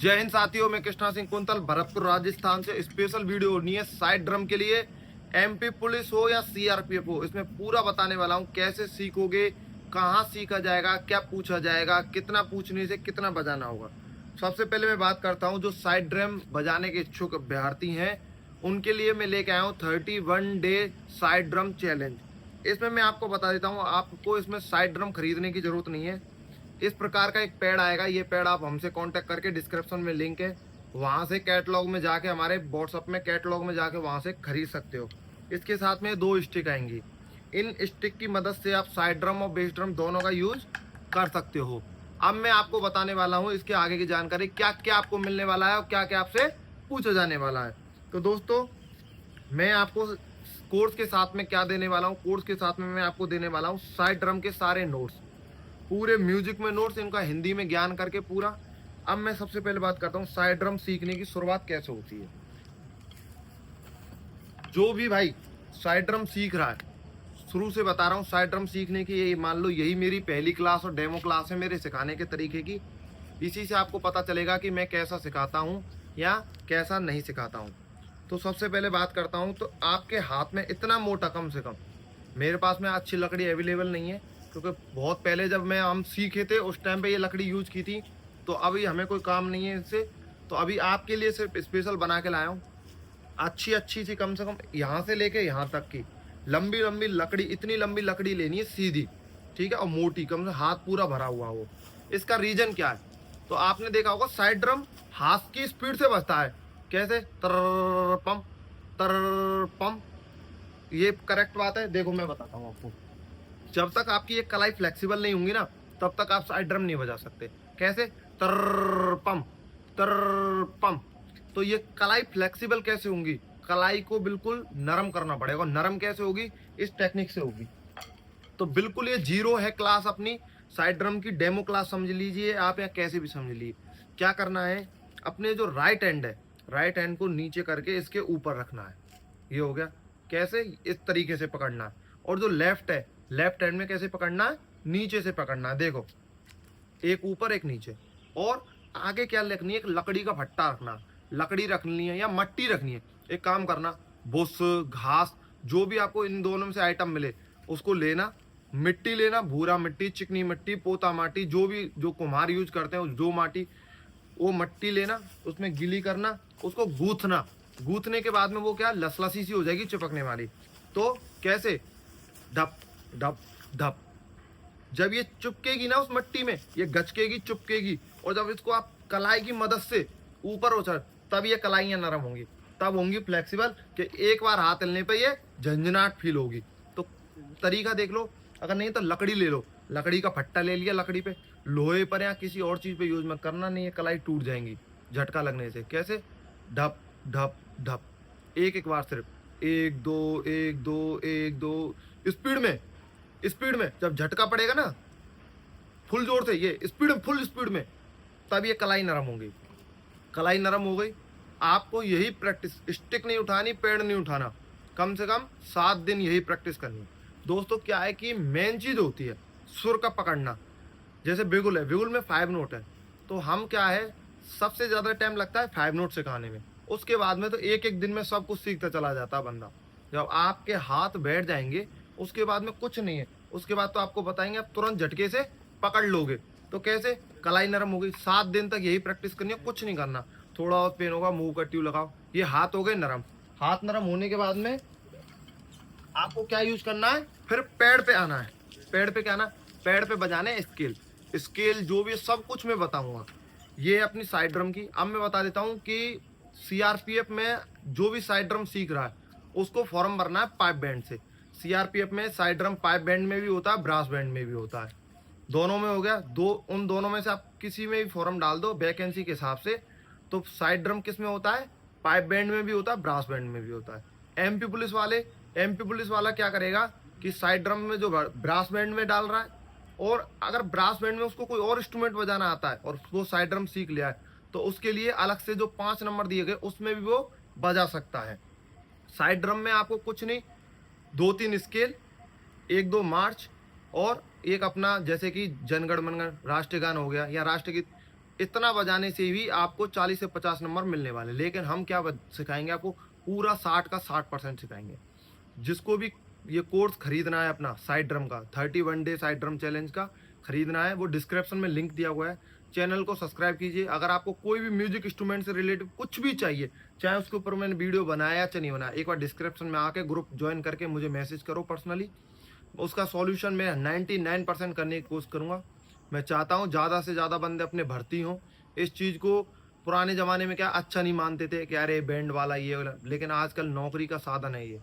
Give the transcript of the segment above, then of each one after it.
जय हिंद साथियों, मैं कृष्णा सिंह कुंतल भरतपुर राजस्थान से स्पेशल वीडियो होनी है साइड ड्रम के लिए। एमपी पुलिस हो या सीआरपीएफ हो, इसमें पूरा बताने वाला हूँ कैसे सीखोगे, कहाँ सीखा जाएगा, क्या पूछा जाएगा, कितना पूछने से कितना बजाना होगा। सबसे पहले मैं बात करता हूँ जो साइड ड्रम बजाने के इच्छुक अभ्यर्थी हैं उनके लिए मैं लेके आया हूँ 31 डे साइड ड्रम चैलेंज। इसमें मैं आपको बता देता हूँ, आपको इसमें साइड ड्रम खरीदने की जरूरत नहीं है। इस प्रकार का एक पैड आएगा, ये पैड आप हमसे कांटेक्ट करके डिस्क्रिप्शन में लिंक है, वहां से कैटलॉग में जाके हमारे व्हाट्सएप में कैटलॉग में जाके वहां से खरीद सकते हो। इसके साथ में 2 स्टिक आएंगी। इन स्टिक की मदद से आप साइड ड्रम और बेस ड्रम दोनों का यूज कर सकते हो। अब मैं आपको बताने वाला हूँ इसके आगे की जानकारी, क्या क्या आपको मिलने वाला है और क्या क्या आपसे पूछा जाने वाला है। तो दोस्तों, मैं आपको कोर्स के साथ में क्या देने वाला हूँ, कोर्स के साथ में मैं आपको देने वाला हूँ साइड ड्रम के सारे नोट्स, पूरे म्यूजिक में नोट्स, इनका हिंदी में ज्ञान करके पूरा। अब मैं सबसे पहले बात करता हूँ साइड ड्रम सीखने की शुरुआत कैसे होती है। जो भी भाई साइड ड्रम सीख रहा है, शुरू से बता रहा हूँ, साइड ड्रम सीखने की ये मान लो यही मेरी पहली क्लास और डेमो क्लास है मेरे सिखाने के तरीके की। इसी से आपको पता चलेगा कि मैं कैसा सिखाता हूँ या कैसा नहीं सिखाता हूँ। तो सबसे पहले बात करता हूँ, तो आपके हाथ में इतना मोटा, कम से कम मेरे पास में अच्छी लकड़ी अवेलेबल नहीं है, क्योंकि बहुत पहले जब हम सीखे थे उस टाइम पे ये लकड़ी यूज की थी, तो अभी हमें कोई काम नहीं है इससे। तो अभी आपके लिए सिर्फ स्पेशल बना के लाया हूँ, अच्छी अच्छी सी, कम से कम यहाँ से लेके यहाँ तक की लंबी लंबी लकड़ी, इतनी लंबी लकड़ी लेनी है सीधी, ठीक है, और मोटी, कम से हाथ पूरा भरा हुआ हो। इसका रीजन क्या है, तो आपने देखा होगा साइड ड्रम हाथ की स्पीड से बजता है। कैसे? तर पम तर पम। ये करेक्ट बात है। देखो मैं बताता हूँ आपको, जब तक आपकी ये कलाई फ्लेक्सिबल नहीं होंगी ना, तब तक आप साइड ड्रम नहीं बजा सकते। कैसे? तर पम तर पम। तो ये कलाई फ्लेक्सिबल कैसे होंगी, कलाई को बिल्कुल नरम करना पड़ेगा। नरम कैसे होगी? इस टेक्निक से होगी। तो बिल्कुल ये जीरो है क्लास अपनी साइड ड्रम की, डेमो क्लास समझ लीजिए आप या कैसे भी समझ लीजिए। क्या करना है, अपने जो राइट हैंड है, राइट हैंड को नीचे करके इसके ऊपर रखना है। ये हो गया। कैसे? इस तरीके से पकड़ना है। और जो लेफ्ट है, लेफ्ट हैंड में कैसे पकड़ना है? नीचे से पकड़ना है। देखो, एक ऊपर एक नीचे। और आगे क्या रखनी है? एक लकड़ी का भट्टा रखना, लकड़ी रखनी है या मट्टी रखनी है। एक काम करना, भुस, घास, जो भी आपको इन दोनों में से आइटम मिले उसको लेना, मिट्टी लेना, भूरा मिट्टी, चिकनी मिट्टी, पोता माटी, जो भी जो कुम्हार यूज करते हैं जो माटी, वो मट्टी लेना, उसमें गीली करना, उसको गूंथना। गूंथने के बाद में वो क्या, लसलसी सी हो जाएगी, चिपकने वाली। तो कैसे? ढप ढप ढप। जब ये चुपकेगी ना उस मट्टी में, ये गचकेगी, चुपकेगी, और जब इसको आप कलाई की मदद से ऊपर उछल, तब ये कलाइयां नरम होंगी, तब होंगी फ्लेक्सिबल, कि एक बार हाथ हिलने पे ये झंझनाट फील होगी। तो तरीका देख लो, अगर नहीं तो लकड़ी ले लो, लकड़ी का फट्टा ले लिया, लकड़ी पे, लोहे पर या किसी और चीज पे यूज मत करना, नहीं है कलाई टूट जाएंगी झटका लगने से। कैसे? ढप ढप ढप, एक एक बार सिर्फ, 1 2 1 2 1 2, स्पीड में, स्पीड में। जब झटका पड़ेगा ना फुल जोर से, ये स्पीड में, फुल स्पीड में, तब ये कलाई नरम होगी। कलाई नरम हो गई, आपको यही प्रैक्टिस, स्टिक नहीं उठानी, पेड़ नहीं उठाना, कम से कम 7 दिन यही प्रैक्टिस करनी है। दोस्तों क्या है कि मेन चीज होती है सुर का पकड़ना। जैसे बिगुल है, बिगुल में 5 नोट है, तो हम क्या है, सबसे ज्यादा टाइम लगता है 5 नोट सिखाने में। उसके बाद में तो एक एक दिन में सब कुछ सीखता चला जाता है बंदा। जब आपके हाथ बैठ जाएंगे उसके बाद में कुछ नहीं है, उसके बाद तो आपको बताएंगे, आप तुरंत झटके से पकड़ लोगे। तो कैसे? कलाई नरम हो गई। 7 दिन तक यही प्रैक्टिस करनी है, कुछ नहीं करना। थोड़ा और पेन होगा, मुंह का ट्यूब लगाओ, ये हाथ हो गए नरम। हाथ नरम होने के बाद में आपको क्या यूज करना है, फिर पैड पे आना है। पैड पे क्या आना? पैड पे बजाने स्केल, स्केल जो भी सब कुछ मैं बताऊंगा। ये अपनी साइड ड्रम की। अब मैं बता देता हूँ कि सीआरपीएफ में जो भी साइड ड्रम सीख रहा है उसको फॉर्म भरना है पाइप बैंड से। सीआरपीएफ में साइड ड्रम पाइप बैंड में भी होता है, ब्रास बैंड में भी होता है, दोनों में हो गया। उन दोनों में से आप किसी में भी फॉर्म डाल दो वैकेंसी के हिसाब से। तो साइड ड्रम किस में होता है? पाइप बैंड में भी होता है, ब्रास बैंड में भी होता है। एमपी पुलिस वाले, एमपी पुलिस वाला क्या करेगा कि साइड ड्रम में जो ब्रास बैंड में डाल रहा है, और अगर ब्रास बैंड में उसको कोई और इंस्ट्रूमेंट बजाना आता है और वो साइड ड्रम सीख लिया है, तो उसके लिए अलग से जो 5 नंबर दिए गए उसमें भी वो बजा सकता है। साइड ड्रम में आपको कुछ नहीं, 2-3 स्केल, 1-2 मार्च, और एक अपना जैसे कि जनगण मनगण राष्ट्रगान हो गया या राष्ट्रगीत, इतना बजाने से भी आपको 40 से 50 नंबर मिलने वाले। लेकिन हम क्या सिखाएंगे आपको, पूरा 60 का 60% सिखाएंगे। जिसको भी ये कोर्स खरीदना है अपना साइड ड्रम का, 31 डे साइड ड्रम चैलेंज का खरीदना है, वो डिस्क्रिप्शन में लिंक दिया हुआ है। चैनल को सब्सक्राइब कीजिए। अगर आपको कोई भी म्यूजिक इंस्ट्रूमेंट से रिलेटेड कुछ भी चाहिए, चाहे उसके ऊपर मैंने वीडियो बनाया चाहे नहीं बनाया, एक बार डिस्क्रिप्शन में आके ग्रुप ज्वाइन करके मुझे मैसेज करो पर्सनली। उसका सॉल्यूशन मैं 99% करने की कोशिश करूँगा। मैं चाहता हूँ ज़्यादा से ज़्यादा बंदे अपने भर्ती हों इस चीज़ को। पुराने ज़माने में क्या अच्छा नहीं मानते थे कि अरे बैंड वाला ये वाला, लेकिन आजकल नौकरी का साधन है ये।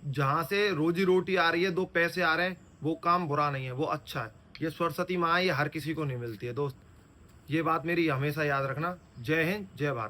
जहाँ से रोजी रोटी आ रही है, 2 पैसे आ रहे हैं, वो काम बुरा नहीं है, वो अच्छा है। ये सरस्वती माँ ये हर किसी को नहीं मिलती है दोस्त। ये बात मेरी हमेशा याद रखना। जय हिंद, जय भारत।